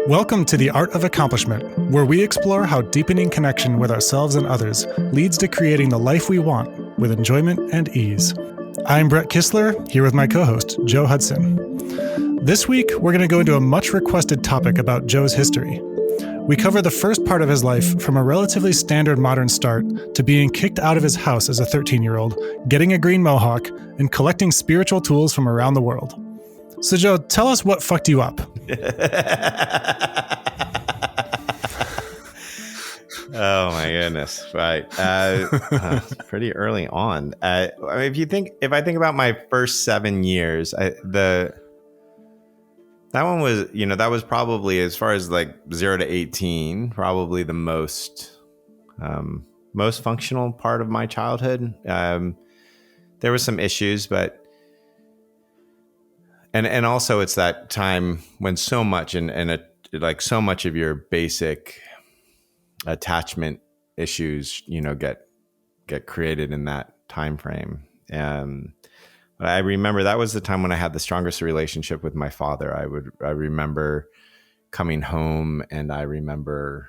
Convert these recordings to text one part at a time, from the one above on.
Welcome to The Art of Accomplishment, where we explore how deepening connection with ourselves and others leads to creating the life we want with enjoyment and ease. I'm Brett Kistler, here with my co-host, Joe Hudson. This week, we're going to go into a much requested topic about Joe's history. We cover the first part of his life from a relatively standard modern start to being kicked out of his house as a 13-year-old, getting a green mohawk, and collecting spiritual tools from around the world. So Joe, tell us what fucked you up. Oh my goodness! Right, pretty early on. I mean, if I think about my first 7 years, that one was, that was probably, as far as like 0 to 18, probably the most functional part of my childhood. There were some issues, but. And also it's that time when so much like so much of your basic attachment issues, get created in that time frame. But I remember that was the time when I had the strongest relationship with my father. I remember coming home, and I remember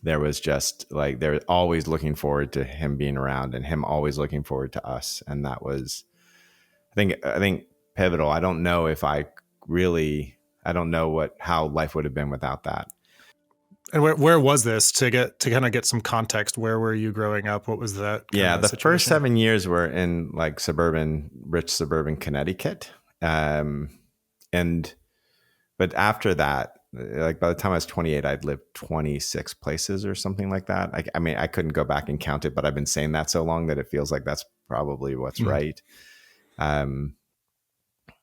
there was just like, they're always looking forward to him being around and him always looking forward to us. And that was, I think pivotal. I don't know how life would have been without that. And where was this to kind of get some context? Where were you growing up? What was that? The first 7 years were in like rich suburban Connecticut. But after that, like by the time I was 28, I'd lived 26 places or something like that. I mean, I couldn't go back and count it, but I've been saying that so long that it feels like that's probably what's right.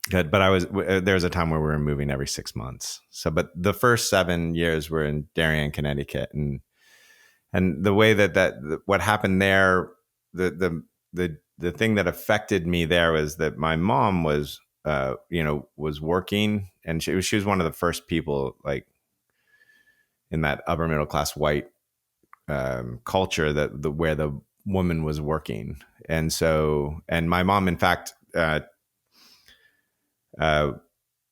Good. But there was a time where we were moving every 6 months. But the first 7 years were in Darien, Connecticut. And the way that what happened there, the thing that affected me there was that my mom was working, and she was one of the first people like in that upper middle class white culture where the woman was working. And my mom, in fact,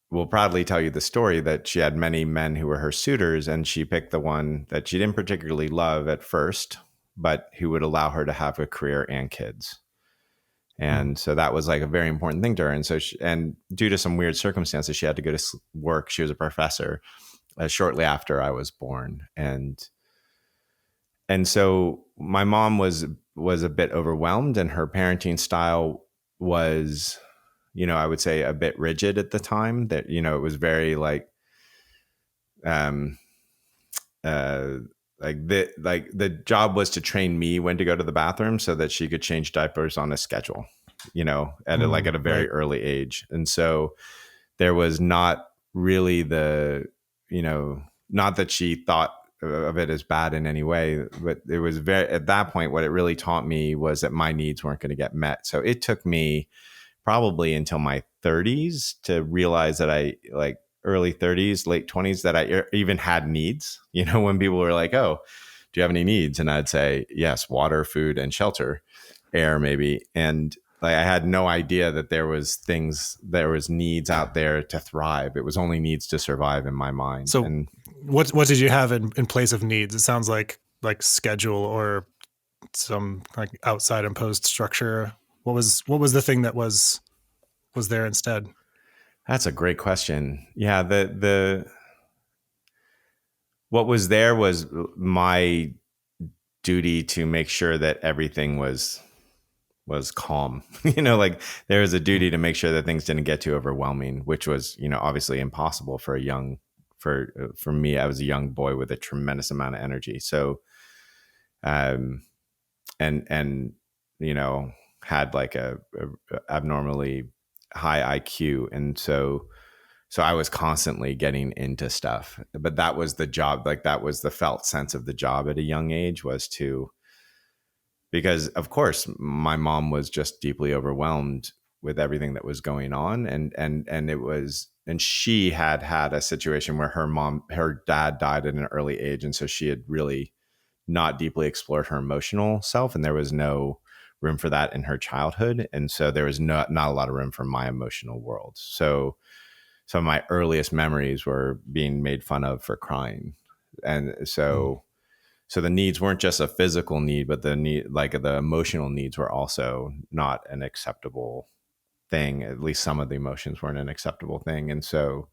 will proudly tell you the story that she had many men who were her suitors, and she picked the one that she didn't particularly love at first, but who would allow her to have a career and kids. And so that was like a very important thing to her. And so, and due to some weird circumstances, she had to go to work. She was a professor shortly after I was born. And so my mom was a bit overwhelmed, and her parenting style was, I would say a bit rigid at the time. That, it was very like, the job was to train me when to go to the bathroom so that she could change diapers on a schedule, at a very early age. And so there was not really not that she thought of it as bad in any way, but it was at that point, what it really taught me was that my needs weren't going to get met. So it took me probably until my 30s to realize that early 30s, late 20s, that I even had needs. When people were like, "Oh, do you have any needs?" And I'd say, "Yes, water, food, and shelter, air, maybe." And like, I had no idea that there was needs out there to thrive. It was only needs to survive in my mind. So what did you have in place of needs? It sounds like schedule or some like outside imposed structure. What was the thing that was there instead? That's a great question. Yeah, what was there was my duty to make sure that everything was calm. Like there was a duty to make sure that things didn't get too overwhelming, which was, obviously impossible for me. I was a young boy with a tremendous amount of energy. So, and had like a abnormally high IQ. And so I was constantly getting into stuff, but that was the job. Like that was the felt sense of the job at a young age, because of course my mom was just deeply overwhelmed with everything that was going on. And she had a situation where her dad died at an early age. And so she had really not deeply explored her emotional self. And there was no room for that in her childhood. And so there was not a lot of room for my emotional world. So some of my earliest memories were being made fun of for crying. And so the needs weren't just a physical need, but the need, like the emotional needs, were also not an acceptable thing. At least some of the emotions weren't an acceptable thing. And so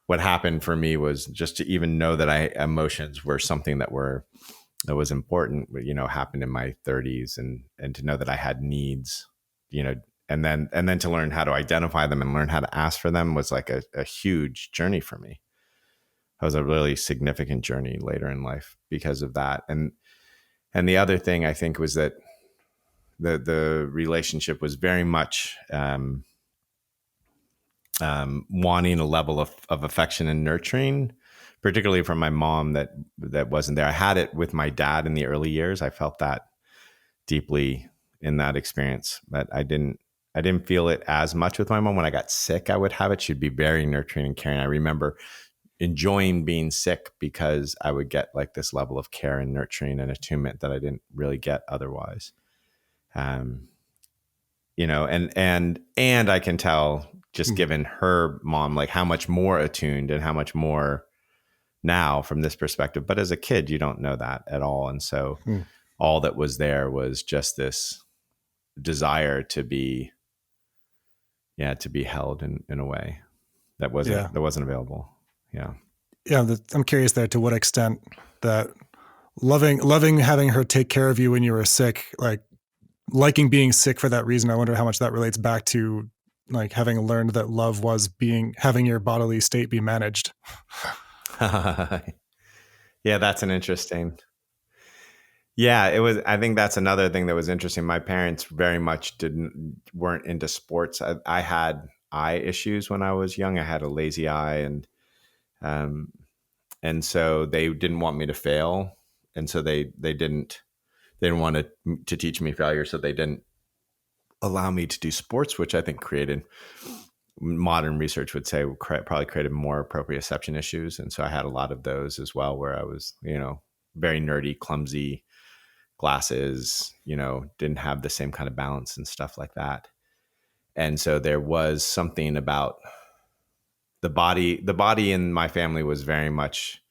what happened for me was just to even know that emotions were something that was important, happened in my 30s, and to know that I had needs, and then to learn how to identify them and learn how to ask for them was like a huge journey for me. It was a really significant journey later in life because of that. And the other thing I think was that the relationship was very much wanting a level of affection and nurturing, particularly from my mom, that wasn't there. I had it with my dad in the early years. I felt that deeply in that experience, but I didn't feel it as much with my mom. When I got sick, I would have it. She'd be very nurturing and caring. I remember enjoying being sick because I would get like this level of care and nurturing and attunement that I didn't really get otherwise. And I can tell, just given her mom, like how much more attuned and how much more now from this perspective. But as a kid, you don't know that at all. And so all that was there was just this desire to be held in a way that wasn't available. Yeah. I'm curious there to what extent that loving having her take care of you when you were sick, like liking being sick for that reason. I wonder how much that relates back to like having learned that love was having your bodily state be managed. Yeah, that's an interesting. Yeah, it was. I think that's another thing that was interesting. My parents very much weren't into sports. I had eye issues when I was young. I had a lazy eye, and so they didn't want me to fail, and so they didn't want to teach me failure, so they didn't allow me to do sports, which I think created, modern research would say, probably created more proprioception issues. And so I had a lot of those as well, where I was, very nerdy, clumsy, glasses, didn't have the same kind of balance and stuff like that. And so there was something about the body in my family was very much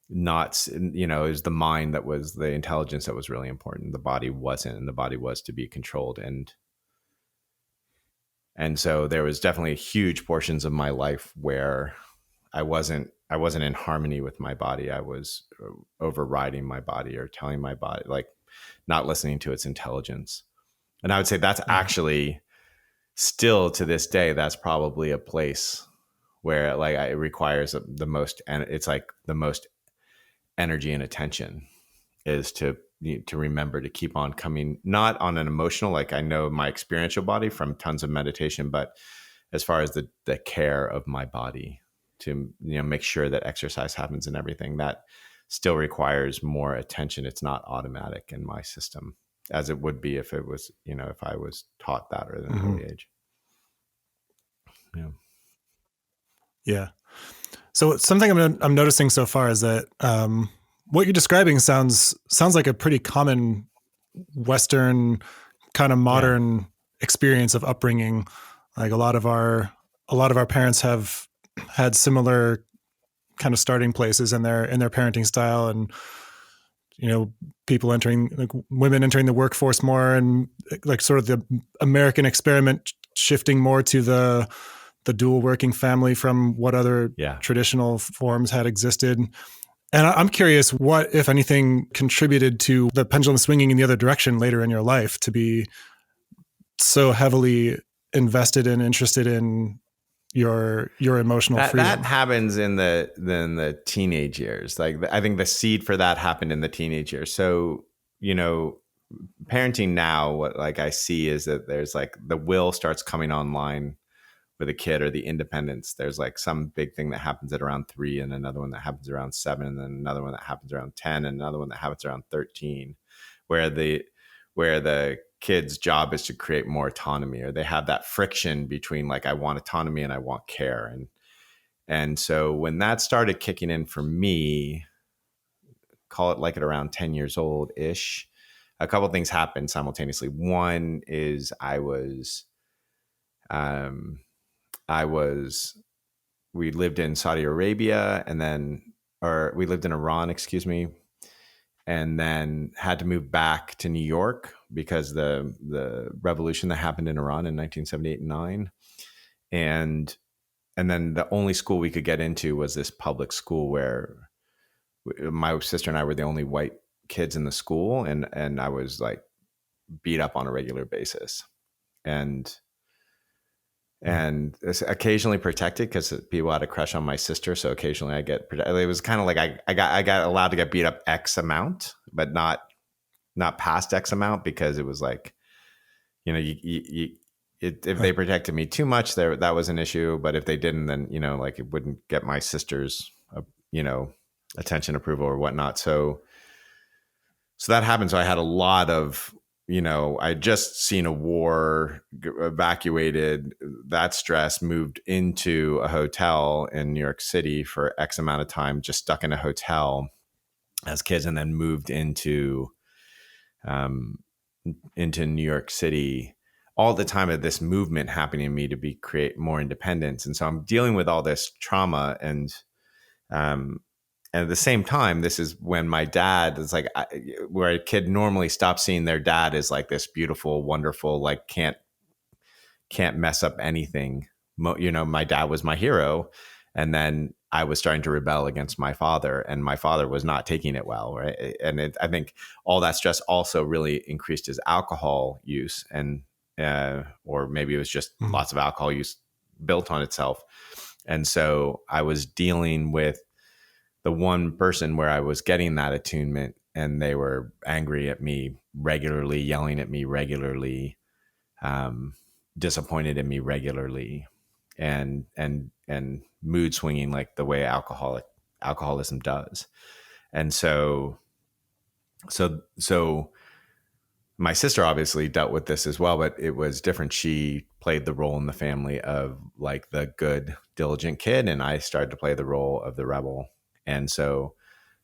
not, it was the mind that was the intelligence that was really important. The body wasn't, and the body was to be controlled. And so there was definitely huge portions of my life where I wasn't in harmony with my body. I was overriding my body, or telling my body, like, not listening to its intelligence. And I would say that's actually still to this day, that's probably a place where like it requires the most, and it's like the most energy and attention, is to remember to keep on coming, not on an emotional, like I know my experiential body from tons of meditation, but as far as the care of my body, to make sure that exercise happens and everything, that still requires more attention. It's not automatic in my system as it would be if it was, if I was taught that at an early age. Yeah. Yeah. So something I'm noticing so far is that what you're describing sounds like a pretty common Western kind of modern experience of upbringing. Like a lot of our parents have had similar kind of starting places in their parenting style, and people entering, like women entering the workforce more, and like sort of the American experiment shifting more to the dual working family from what other traditional forms had existed. And I'm curious what, if anything, contributed to the pendulum swinging in the other direction later in your life to be so heavily invested and interested in your emotional freedom. That happens in the teenage years. Like I think the seed for that happened in the teenage years. So, parenting now, what like I see is that there's like the will starts coming online with a kid, or the independence. There's like some big thing that happens at around 3, and another one that happens around 7, and then another one that happens around 10, and another one that happens around 13, where the kid's job is to create more autonomy, or they have that friction between like, I want autonomy and I want care. And so when that started kicking in for me, call it like at around 10 years old ish, a couple of things happened simultaneously. One is I was we lived in Saudi Arabia, or we lived in Iran, excuse me, and then had to move back to New York because the revolution that happened in Iran in 1978 and 9. And then the only school we could get into was this public school where my sister and I were the only white kids in the school, and I was like beat up on a regular basis, and it's occasionally protected because people had a crush on my sister. So occasionally I get protected. It was kind of like I got allowed to get beat up X amount, but not past X amount, because it was like, if they protected me too much, that was an issue. But if they didn't, then like it wouldn't get my sister's attention, approval, or whatnot. So that happened. So I had a lot of, I just seen a war, evacuated, that stress, moved into a hotel in New York City for X amount of time, just stuck in a hotel as kids, and then moved into New York City all the time of this movement happening to me to create more independence. And so I'm dealing with all this trauma, and at the same time, this is when my dad is like, where a kid normally stops seeing their dad as like this beautiful, wonderful, like can't mess up anything. My dad was my hero. And then I was starting to rebel against my father, and my father was not taking it well. Right. And I think all that stress also really increased his alcohol use, and, or maybe it was just lots of alcohol use built on itself. And so I was dealing with the one person where I was getting that attunement, and they were angry at me regularly, yelling at me regularly, disappointed in me regularly, and mood swinging like the way alcoholism does. And so my sister obviously dealt with this as well, but it was different. She played the role in the family of like the good, diligent kid, and I started to play the role of the rebel. And so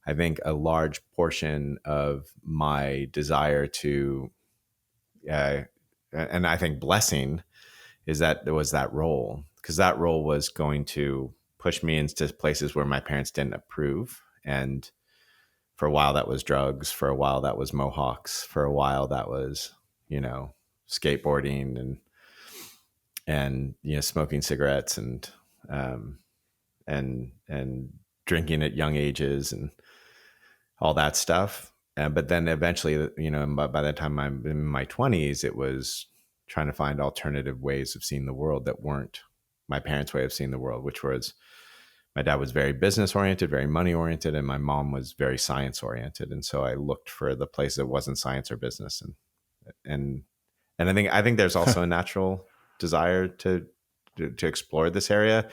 I think a large portion of my desire to, and I think blessing, is that there was that role, because that role was going to push me into places where my parents didn't approve. And for a while that was drugs. For a while that was mohawks. For a while that was, skateboarding and smoking cigarettes and drinking at young ages and all that stuff. But then eventually, by the time I'm in my 20s, it was trying to find alternative ways of seeing the world that weren't my parents' way of seeing the world, which was, my dad was very business oriented, very money oriented, and my mom was very science oriented. And so I looked for the place that wasn't science or business. And I think there's also a natural desire to explore this area,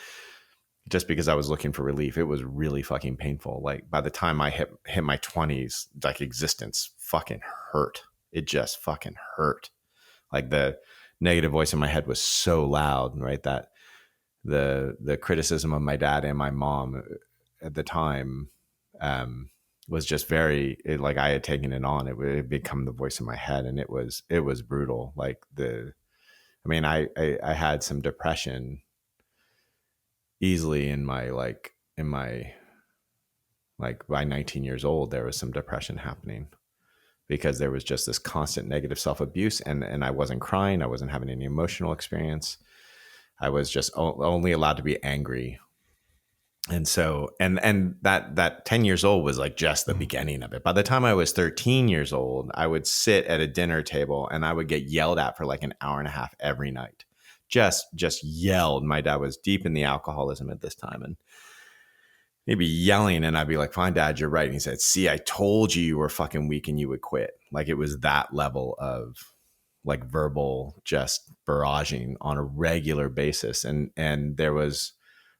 just because I was looking for relief. It was really fucking painful. Like by the time I hit my 20s, like existence fucking hurt. It just fucking hurt. Like the negative voice in my head was so loud, right? That the criticism of my dad and my mom at the time was just like I had taken it on. It would become the voice in my head, and it was brutal. Like I had some depression easily by 19 years old. There was some depression happening because there was just this constant negative self-abuse, and I wasn't crying. I wasn't having any emotional experience. I was just only allowed to be angry. And so, and that 10 years old was like just the beginning of it. By the time I was 13 years old, I would sit at a dinner table and I would get yelled at for like an hour and a half every night. Just yelled. My dad was deep in the alcoholism at this time, and he'd be yelling, and I'd be like, "Fine, Dad, you're right." And he said, "See, I told you were fucking weak and you would quit." Like it was that level of like verbal just barraging on a regular basis. And there was,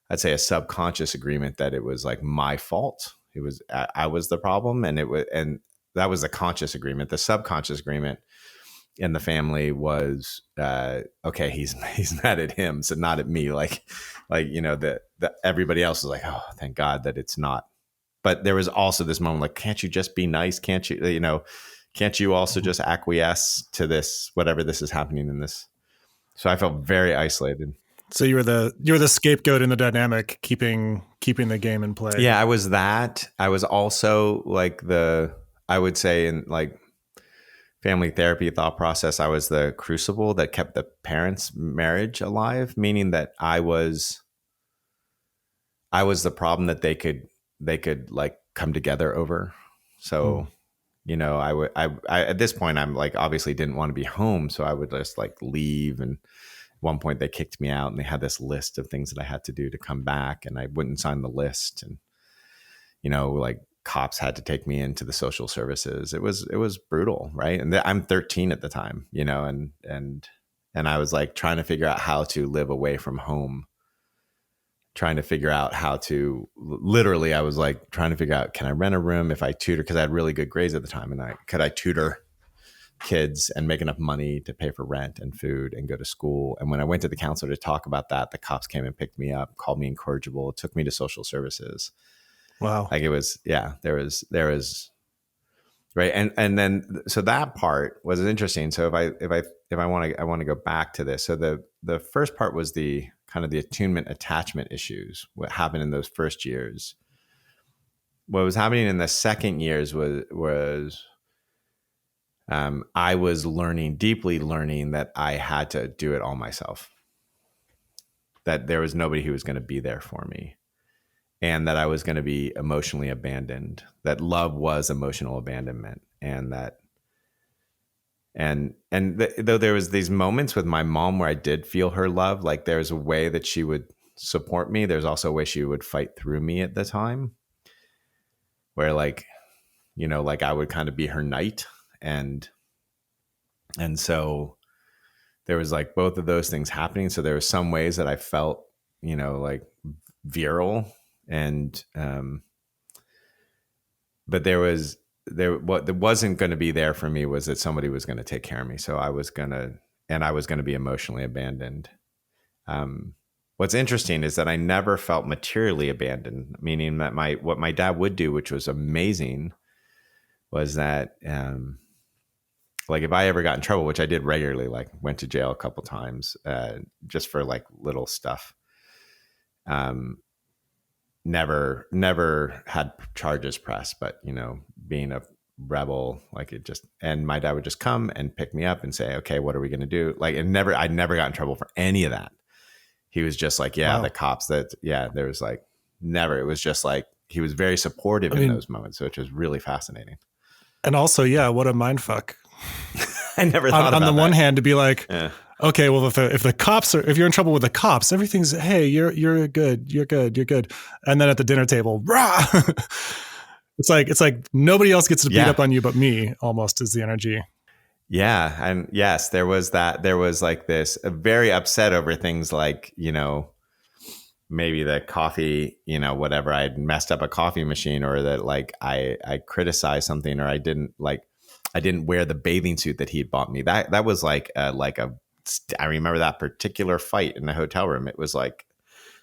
I'd say, a subconscious agreement that it was like my fault. It was, I was the problem. And that was the conscious agreement. The subconscious agreement in the family was, okay, he's mad at him, so not at me. Like, that everybody else was like, oh, thank God that it's not. But there was also this moment like, can't you just be nice? Can't you, can't you also just acquiesce to this, whatever this is happening in this? So I felt very isolated. So you were the scapegoat in the dynamic, keeping the game in play. Yeah, I was that. I was also like I would say in like family therapy thought process, I was the crucible that kept the parents' marriage alive, meaning that I was the problem that they could like come together over. So, I would I at this point I'm like obviously didn't want to be home, so I would just like leave, and at one point they kicked me out and they had this list of things that I had to do to come back, and I wouldn't sign the list, and like cops had to take me into the social services. It was brutal, right? And I'm 13 at the time, and I was like trying to figure out how to live away from home, trying to figure out how to literally, I was like trying to figure out, can I rent a room if I tutor? Because I had really good grades at the time. And could I tutor kids and make enough money to pay for rent and food and go to school? And when I went to the counselor to talk about that, the cops came and picked me up, called me incorrigible, took me to social services. Wow. Like it was, yeah, there was right. And then, so that part was interesting. So if I want to go back to this. So the first part was the kind of the attunement attachment issues, what happened in those first years. What was happening in the second years was I was deeply learning that I had to do it all myself, that there was nobody who was going to be there for me, and that I was going to be emotionally abandoned, that love was emotional abandonment, and that though there was these moments with my mom where I did feel her love, like there's a way that she would support me, there's also a way she would fight through me at the time, where like I would kind of be her knight, and so there was like both of those things happening. So there were some ways that I felt like virile, and but what wasn't going to be there for me was that somebody was going to take care of me. So I was going to be emotionally abandoned. What's interesting is that I never felt materially abandoned, meaning that what my dad would do, which was amazing, was that like if I ever got in trouble, which I did regularly, like went to jail a couple times just for like little stuff. Never had charges pressed, but being a rebel, like it just, and my dad would just come and pick me up and say, okay, what are we going to do? Like I never got in trouble for any of that. He was just like, yeah, wow. The cops there was like never, it was just like, he was very supportive in those moments, which was really fascinating. And also, yeah, what a mind fuck. I never thought about on the that. one hand to be like, yeah. Okay, well, if the cops if you're in trouble with the cops, everything's, hey, you're good. And then at the dinner table, rah! It's like nobody else gets to beat up on you but me, almost, is the energy. Yeah. And yes, there was that. There was like this very upset over things like, maybe the coffee, whatever, I'd messed up a coffee machine, or that like I criticized something, or I didn't wear the bathing suit that he'd bought me. That was like I remember that particular fight in the hotel room. It was like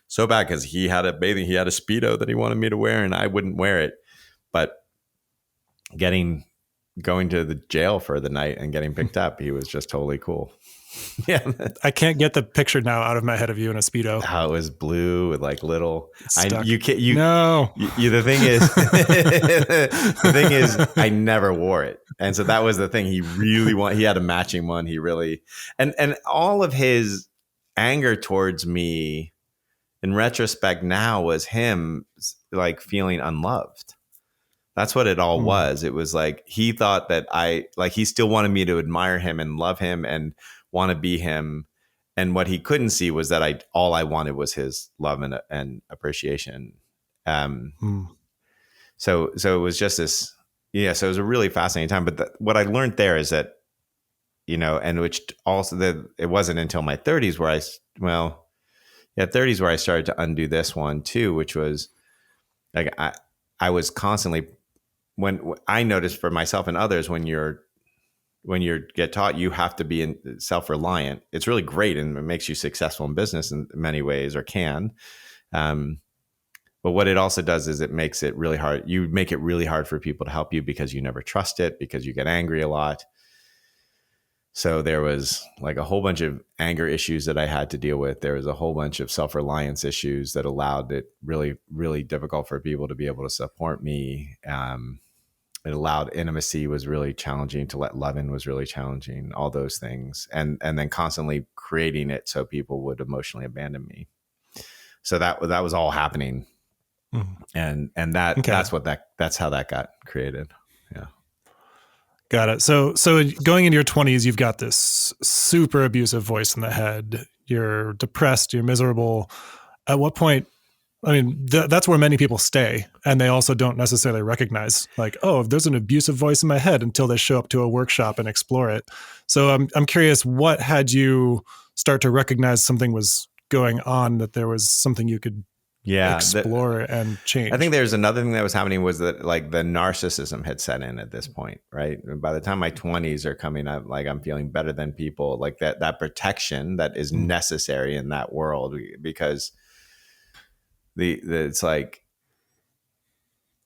so bad because he had a Speedo that he wanted me to wear, and I wouldn't wear it. But going to the jail for the night and getting picked up, he was just totally cool. Yeah, I can't get the picture now out of my head of you in a Speedo. How it was blue with like little. No. The thing is, I never wore it, and so that was the thing. He really he had a matching one. He really, and all of his anger towards me, in retrospect now, was him like feeling unloved. That's what it all was. It was like he thought that he still wanted me to admire him and love him and want to be him, and what he couldn't see was that all I wanted was his love and appreciation. So it was just this, so it was a really fascinating time. But what I learned there is that, and which also that it wasn't until my 30s where 30s where I started to undo this one too, which was like I was constantly, when I noticed for myself and others, when you get taught you have to be self-reliant, it's really great and it makes you successful in business in many ways, or can. But what it also does is it makes it really hard. You make it really hard for people to help you because you never trust it, because you get angry a lot. So there was like a whole bunch of anger issues that I had to deal with. There was a whole bunch of self-reliance issues that allowed it really, really difficult for people to be able to support me. It allowed intimacy was really challenging. To let love in was really challenging. All those things, and then constantly creating it so people would emotionally abandon me. So that was all happening, and that's how that got created. Yeah. Got it. So going into your 20s, you've got this super abusive voice in the head. You're depressed. You're miserable. At what point? I mean, that's where many people stay, and they also don't necessarily recognize, like, oh, there's an abusive voice in my head, until they show up to a workshop and explore it. So I'm curious, what had you start to recognize something was going on, that there was something you could explore and change? I think there's another thing that was happening, was that like the narcissism had set in at this point, right? And by the time my 20s are coming up, like I'm feeling better than people, like that protection that is necessary in that world, because it's like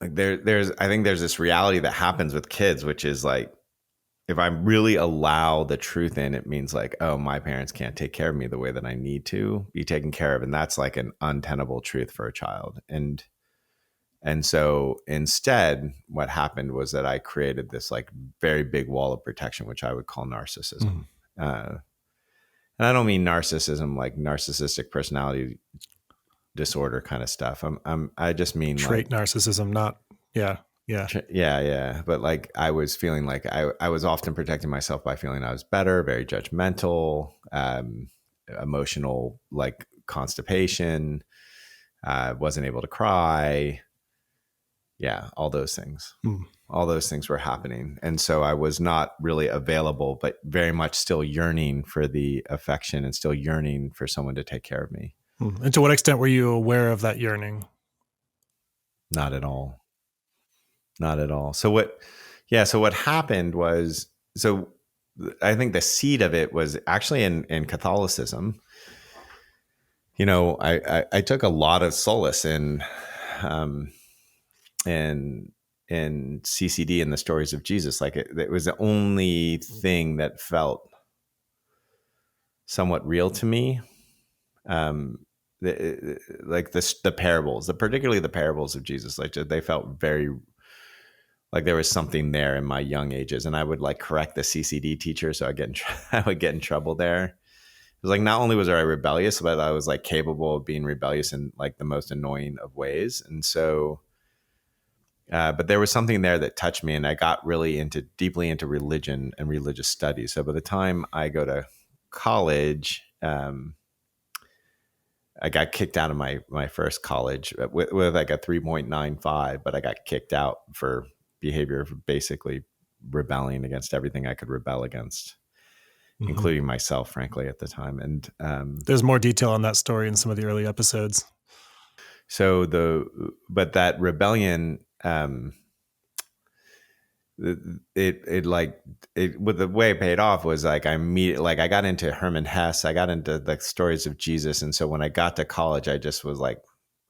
there's I think there's this reality that happens with kids, which is like, if I really allow the truth in, it means like, oh, my parents can't take care of me the way that I need to be taken care of. And that's like an untenable truth for a child. And so instead, what happened was that I created this like very big wall of protection, which I would call narcissism. And I don't mean narcissism like narcissistic personality disorder kind of stuff. I just mean trait like narcissism, not yeah. But like I was feeling like I was often protecting myself by feeling I was better, very judgmental, emotional, like constipation, wasn't able to cry. Yeah, all those things. All those things were happening. And so I was not really available, but very much still yearning for the affection and still yearning for someone to take care of me. And to what extent were you aware of that yearning? Not at all. Not at all. So what happened was, so I think the seed of it was actually in Catholicism. You know, I took a lot of solace in CCD and the stories of Jesus. Like it was the only thing that felt somewhat real to me. The parables, particularly the parables of Jesus, like they felt very like there was something there in my young ages, and I would like correct the CCD teacher, so I would get in trouble there. It was like, not only was I rebellious, but I was like capable of being rebellious in like the most annoying of ways. And so, but there was something there that touched me, and I got really deeply into religion and religious studies. So by the time I go to college, I got kicked out of my first college with like a 3.95, but I got kicked out for behavior of basically rebelling against everything I could rebel against, including myself, frankly, at the time. And there's more detail on that story in some of the early episodes. So but that rebellion, with the way it paid off was like I got into Hermann Hesse, I got into the stories of Jesus. And so when I got to college, I just was like,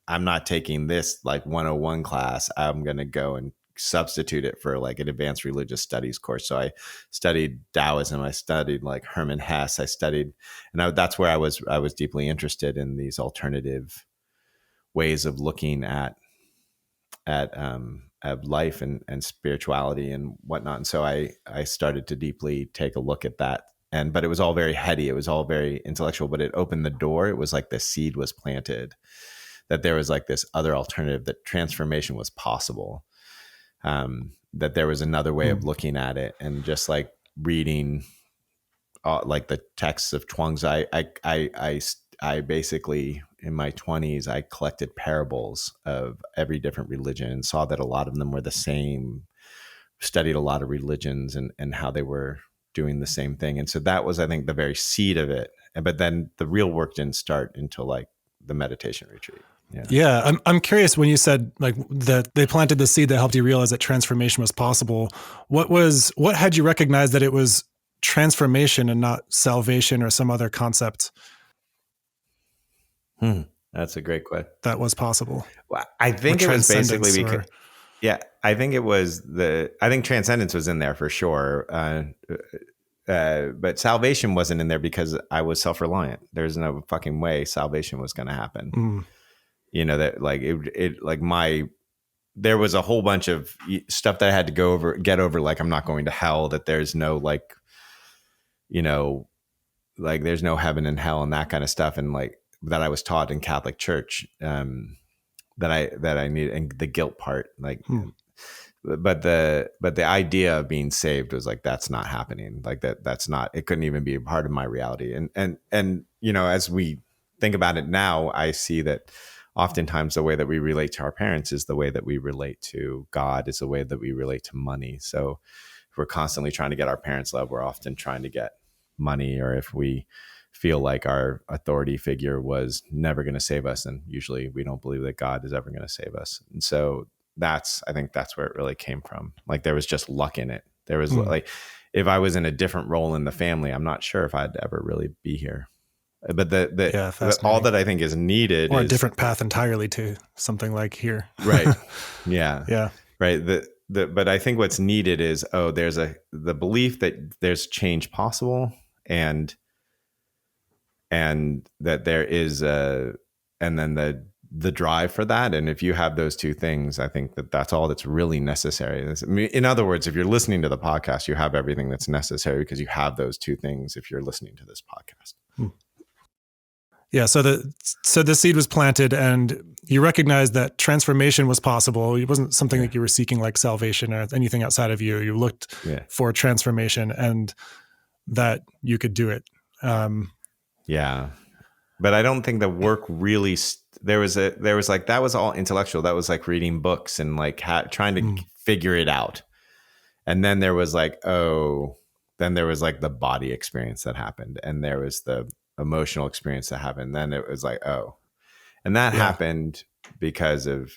I'm not taking this like 101 class. I'm going to go and substitute it for like an advanced religious studies course. So I studied Taoism. I studied like Hermann Hesse. I studied, and that's where I was deeply interested in these alternative ways of looking at life and spirituality and whatnot. And so I started to deeply take a look at that. But it was all very heady. It was all very intellectual, but it opened the door. It was like the seed was planted that there was like this other alternative, that transformation was possible. That there was another way of looking at it. And just like reading like the texts of Chuangzi, I basically, in my 20s, I collected parables of every different religion and saw that a lot of them were the same, studied a lot of religions and how they were doing the same thing. And so that was, I think, the very seed of it. But then the real work didn't start until like the meditation retreat. Yeah. I'm curious, when you said like that they planted the seed that helped you realize that transformation was possible. What had you recognized that it was transformation and not salvation or some other concept? That's a great question. That was possible. Well, I think it was basically because, I think transcendence was in there for sure. but salvation wasn't in there because I was self-reliant. There's no fucking way salvation was going to happen. Mm. You know, that like there was a whole bunch of stuff that I had to get over. Like, I'm not going to hell, that there's no like, you know, like there's no heaven and hell and that kind of stuff. And like that I was taught in Catholic church, that I need, and the guilt part, like, but the idea of being saved was like, that's not happening. Like that's not, it couldn't even be a part of my reality. And, you know, as we think about it now, I see that oftentimes the way that we relate to our parents is the way that we relate to God, is the way that we relate to money. So if we're constantly trying to get our parents' love, we're often trying to get money. Or if we feel like our authority figure was never going to save us, and usually we don't believe that God is ever going to save us. And so I think that's where it really came from. Like, there was just luck in it. There was like, if I was in a different role in the family, I'm not sure if I'd ever really be here. But all that I think is needed, or a different path entirely to something like here. Right. Yeah. Yeah. Right. But I think what's needed is, there's the belief that there's change possible, and that there is and then the drive for that. And if you have those two things, I think that's all that's really necessary. I mean, in other words, if you're listening to the podcast, you have everything that's necessary because you have those two things if you're listening to this podcast. Yeah. So the seed was planted, and you recognized that transformation was possible. It wasn't something that you were seeking, like salvation or anything outside of you. You looked for transformation, and that you could do it. Yeah. But I don't think the work really, there was like, that was all intellectual. That was like reading books and like trying to figure it out. And then there was like, then there was like the body experience that happened, and there was the emotional experience that happened. Then it was like, and that happened because of,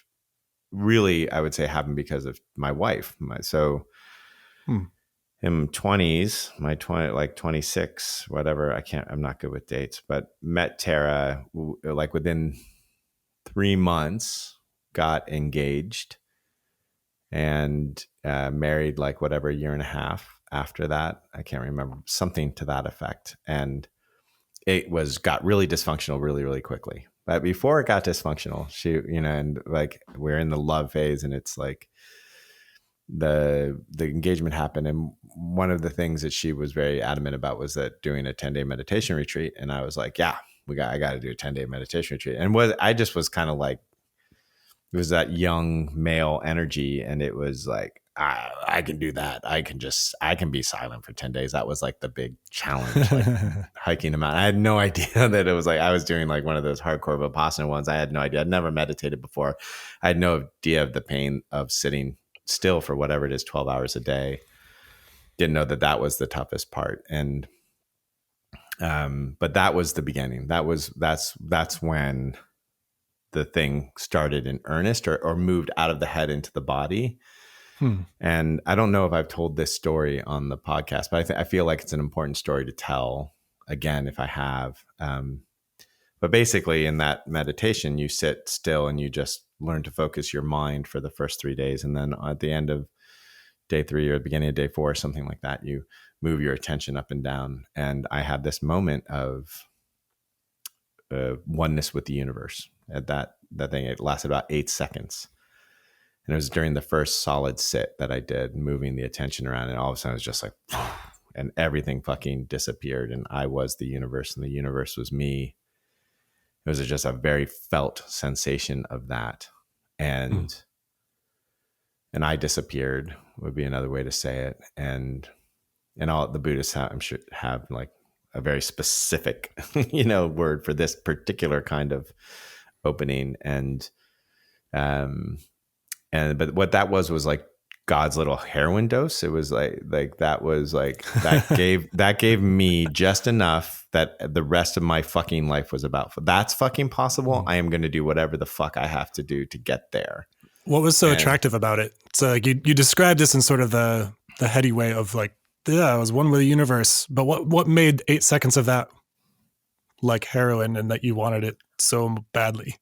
really, I would say happened because of my wife. In 20s, like 26, whatever. I'm not good with dates, but met Tara like within 3 months, got engaged, and married like whatever, a year and a half after that. I can't remember, something to that effect. And it got really dysfunctional really, really quickly. But before it got dysfunctional, she, you know, and like we're in the love phase, and it's like the engagement happened. And one of the things that she was very adamant about was that doing a 10-day meditation retreat. And I was like, yeah, I got to do a 10-day meditation retreat. And I just was kind of like, it was that young male energy. And it was like, I can do that. I can be silent for 10 days. That was like the big challenge, like hiking a mountain. I had no idea that it was like, I was doing like one of those hardcore Vipassana ones. I had no idea. I'd never meditated before. I had no idea of the pain of sitting still for whatever it is, 12 hours a day. Didn't know that was the toughest part. And, but that was the beginning. That's when the thing started in earnest, or moved out of the head into the body. And I don't know if I've told this story on the podcast, but I feel like it's an important story to tell again, if I have. But basically in that meditation, you sit still and you just learn to focus your mind for the first 3 days. And then at the end of day 3 or the beginning of day 4, or something like that, you move your attention up and down. And I had this moment of oneness with the universe. At that thing, it lasted about 8 seconds. And it was during the first solid sit that I did, moving the attention around. And all of a sudden it was just like, and everything fucking disappeared. And I was the universe, and the universe was me. It was just a very felt sensation of that. And I disappeared, would be another way to say it. And all the Buddhists have like a very specific, word for this particular kind of opening. But what that was like God's little heroin dose. It was like that gave me just enough that the rest of my fucking life was about. That's fucking possible. I am going to do whatever the fuck I have to do to get there. What was so attractive about it? So like you described this in sort of the heady way of like, I was one with the universe. But what made 8 seconds of that like heroin, and that you wanted it so badly?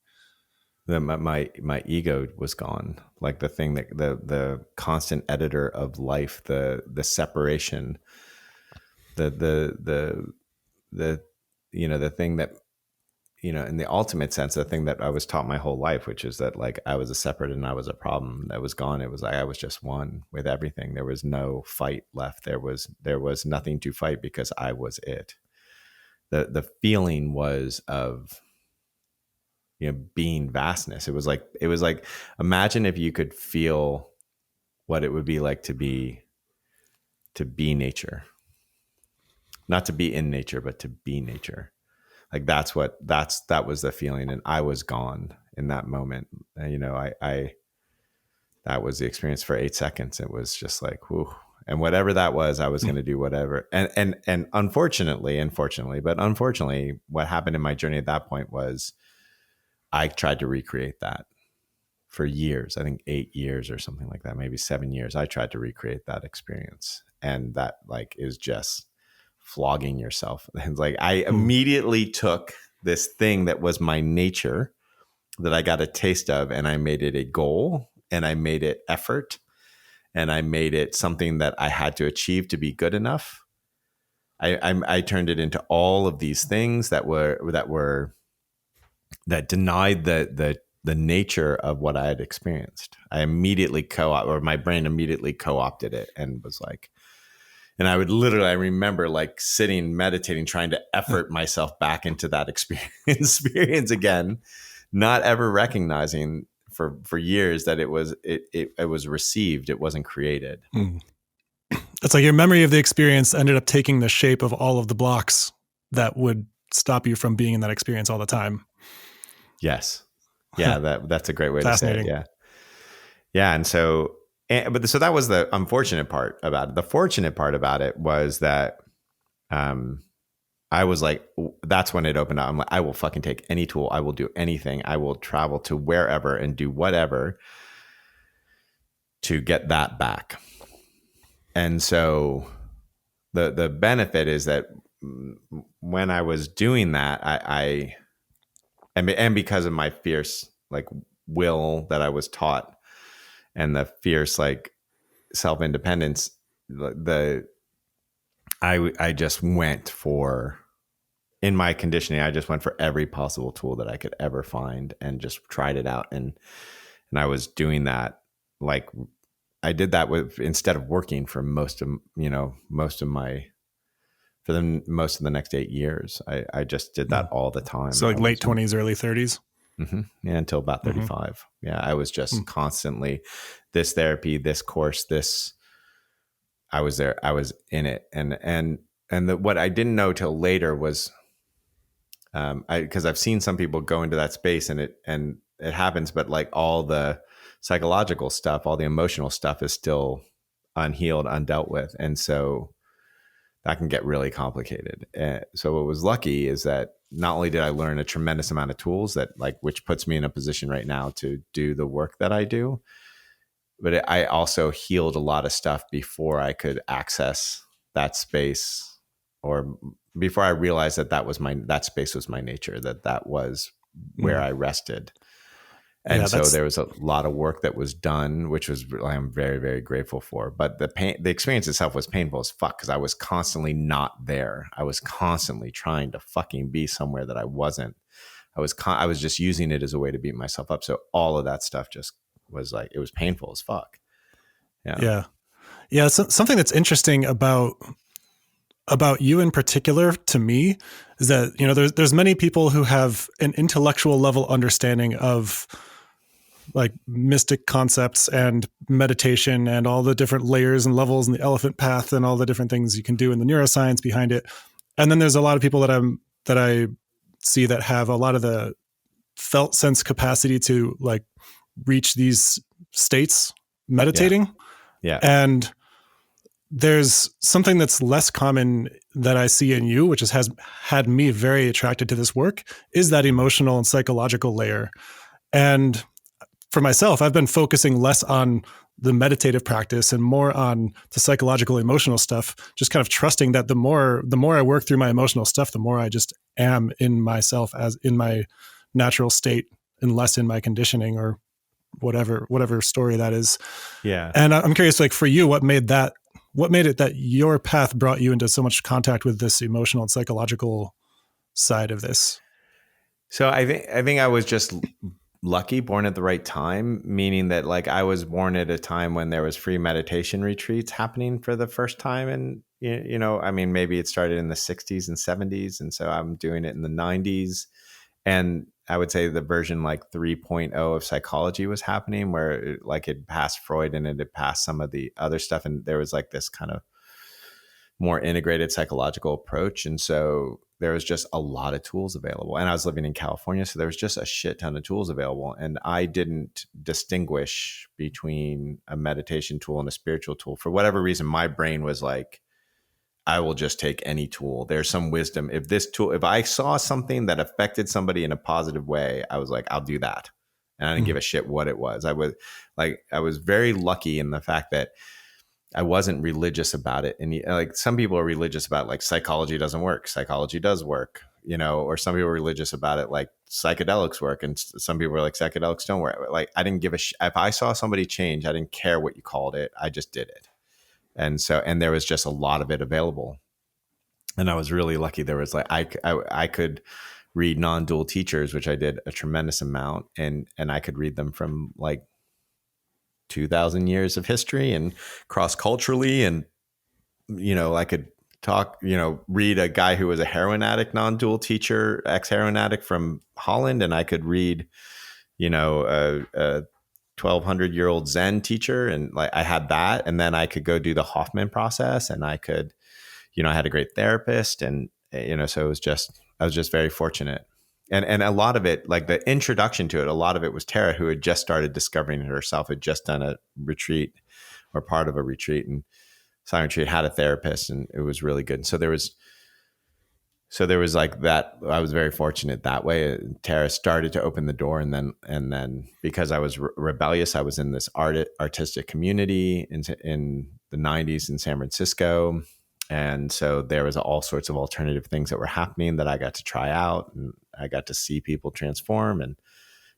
My ego was gone. Like the thing that the constant editor of life, the separation, the the thing that, in the ultimate sense, the thing that I was taught my whole life, which is that like I was a separate and I was a problem that was gone. It was like I was just one with everything. There was no fight left. There was nothing to fight because I was it. The feeling was of being vastness. It was like imagine if you could feel what it would be like to be nature, not to be in nature, but to be nature. Like that was the feeling, and I was gone in that moment. I that was the experience for 8 seconds. It was just like, whew. And whatever that was, I was going to do whatever. And unfortunately, what happened in my journey at that point was I tried to recreate that for years. I think 8 years or something like that, maybe 7 years. I tried to recreate that experience, and that like is just flogging yourself. And like I immediately took this thing that was my nature that I got a taste of, and I made it a goal, and I made it effort, and I made it something that I had to achieve to be good enough. I turned it into all of these things that denied the nature of what I had experienced. I immediately my brain immediately co-opted it and was like, and I remember like sitting, meditating, trying to effort myself back into that experience again, not ever recognizing for years that it was received. It wasn't created. It's like your memory of the experience ended up taking the shape of all of the blocks that would stop you from being in that experience all the time. Yes. Yeah. That's a great way to say it. Yeah. Yeah. And so that was the unfortunate part about it. The fortunate part about it was that I was like, that's when it opened up. I'm like, I will fucking take any tool. I will do anything. I will travel to wherever and do whatever to get that back. And so the benefit is that when I was doing that, and because of my fierce like will that I was taught, and the fierce like self-independence, I just went for, in my conditioning, I just went for every possible tool that I could ever find and just tried it out. And I was doing that, like I did that instead of working for most of the next 8 years. I just did that all the time. So like late 20s, early 30s. Mm-hmm. Yeah, until about 35. Mm-hmm. Yeah, I was just constantly this therapy, this course, this. I was there. I was in it, and what I didn't know till later was, because I've seen some people go into that space and it happens, but like all the psychological stuff, all the emotional stuff is still unhealed, undealt with, and so that can get really complicated. So what was lucky is that not only did I learn a tremendous amount of tools which puts me in a position right now to do the work that I do, but I also healed a lot of stuff before I could access that space, or before I realized that space was my nature, that was where I rested. And so there was a lot of work that was done, which I'm very, very grateful for. But the experience itself was painful as fuck, because I was constantly not there. I was constantly trying to fucking be somewhere that I wasn't. I was just using it as a way to beat myself up. So all of that stuff just was like, it was painful as fuck. Yeah. So something that's interesting about you in particular to me is that, there's many people who have an intellectual level understanding of like mystic concepts and meditation and all the different layers and levels and the elephant path and all the different things you can do in the neuroscience behind it. And then there's a lot of people that I see that have a lot of the felt sense capacity to like reach these states meditating. Yeah. And there's something that's less common that I see in you, which has had me very attracted to this work, is that emotional and psychological layer. And for myself, I've been focusing less on the meditative practice and more on the psychological, emotional stuff, just kind of trusting that the more I work through my emotional stuff, the more I just am in myself as in my natural state and less in my conditioning or whatever story that is. Yeah. And I'm curious, like for you, what made that what made it that your path brought you into so much contact with this emotional and psychological side of this? So I think I was just lucky, born at the right time, meaning that like I was born at a time when there was free meditation retreats happening for the first time. And, I mean, maybe it started in the 60s and 70s. And so I'm doing it in the 90s. And I would say the version like 3.0 of psychology was happening, where it passed Freud and it had passed some of the other stuff. And there was like this kind of more integrated psychological approach. And so there was just a lot of tools available. And I was living in California, so there was just a shit ton of tools available. And I didn't distinguish between a meditation tool and a spiritual tool. For whatever reason, my brain was like, I will just take any tool. There's some wisdom. If I saw something that affected somebody in a positive way, I was like, I'll do that. And I didn't give a shit what it was. I was very lucky in the fact that I wasn't religious about it. And like some people are religious about like psychology doesn't work. Psychology does work, or some people are religious about it. Like psychedelics work. And some people are like psychedelics don't work. Like I didn't give a shit. If I saw somebody change, I didn't care what you called it. I just did it. And there was just a lot of it available. And I was really lucky. There was like, I could read non-dual teachers, which I did a tremendous amount. And I could read them from like 2,000 years of history and cross-culturally. And, I could read a guy who was a heroin addict, non-dual teacher, ex-heroin addict from Holland. And I could read, a 1,200-year-old Zen teacher. And like I had that. And then I could go do the Hoffman process, and I could, I had a great therapist. And, so I was just very fortunate. And a lot of it, like the introduction to it, a lot of it was Tara, who had just started discovering it herself, had just done a retreat or part of a retreat, and silent retreat, had a therapist, and it was really good. And so there was like that. I was very fortunate that way. Tara started to open the door, and then because I was rebellious, I was in this artistic community in the 90s in San Francisco. And so there was all sorts of alternative things that were happening that I got to try out, and I got to see people transform. And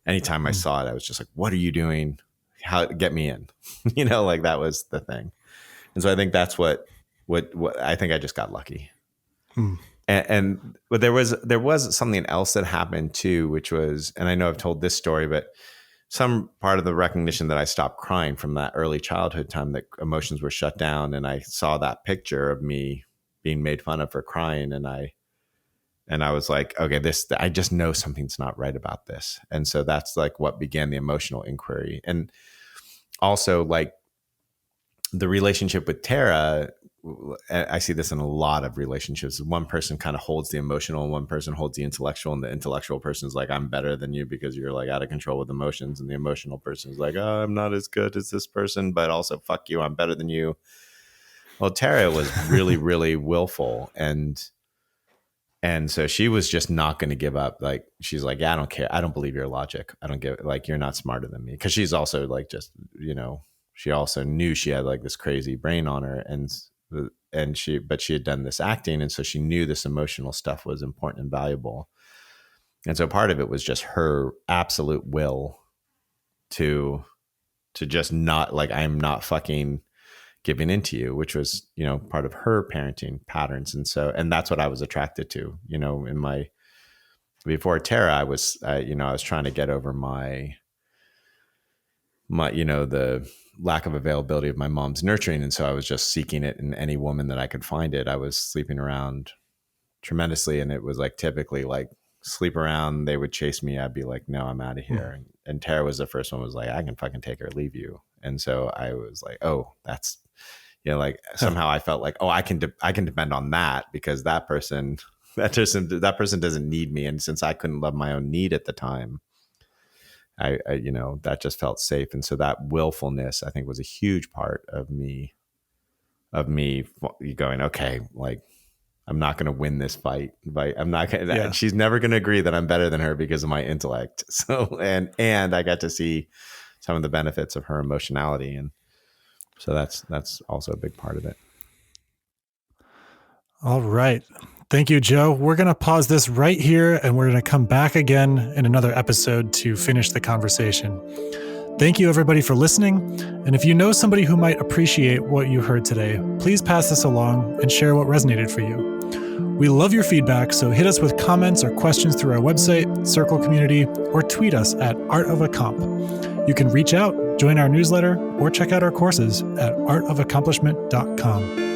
anytime I saw it, I was just like, what are you doing? Get me in, like that was the thing. And so I think that's what I think I just got lucky. But there was something else that happened too, which was, and I know I've told this story, but some part of the recognition that I stopped crying from that early childhood time, that emotions were shut down. And I saw that picture of me being made fun of for crying. And I was like, okay, I just know something's not right about this. And so that's like what began the emotional inquiry. And also like the relationship with Tara, I see this in a lot of relationships. One person kind of holds the emotional and one person holds the intellectual, and the intellectual person is like, I'm better than you because you're like out of control with emotions. And the emotional person is like, oh, I'm not as good as this person, but also fuck you, I'm better than you. Well, Tara was really, really willful. And so she was just not going to give up. Like, she's like, yeah, I don't care. I don't believe your logic. I don't give, like, you're not smarter than me. Cause she's also like, just, she also knew she had like this crazy brain on her, but she had done this acting. And so she knew this emotional stuff was important and valuable. And so part of it was just her absolute will to just not, like, I'm not fucking giving into you, which was, part of her parenting patterns. And so, and that's what I was attracted to, before Tara, I was trying to get over my, the lack of availability of my mom's nurturing. And so I was just seeking it in any woman that I could find it. I was sleeping around tremendously. And it was like, typically like sleep around, they would chase me. I'd be like, no, I'm out of here. And Tara was the first one, was like, I can fucking take her or leave you. And so I was like, oh, that's, like somehow I felt like, oh, I can depend on that, because that person doesn't need me. And since I couldn't love my own need at the time, I that just felt safe. And so that willfulness, I think, was a huge part of me going, okay, like, I'm not going to win this fight. I'm not going to, she's never going to agree that I'm better than her because of my intellect. So, and I got to see some of the benefits of her emotionality. And so that's also a big part of it. All right. Thank you, Joe. We're going to pause this right here, and we're going to come back again in another episode to finish the conversation. Thank you, everybody, for listening. And if you know somebody who might appreciate what you heard today, please pass this along and share what resonated for you. We love your feedback, so hit us with comments or questions through our website, Circle Community, or tweet us at artofacomp. You can reach out, join our newsletter, or check out our courses at artofaccomplishment.com.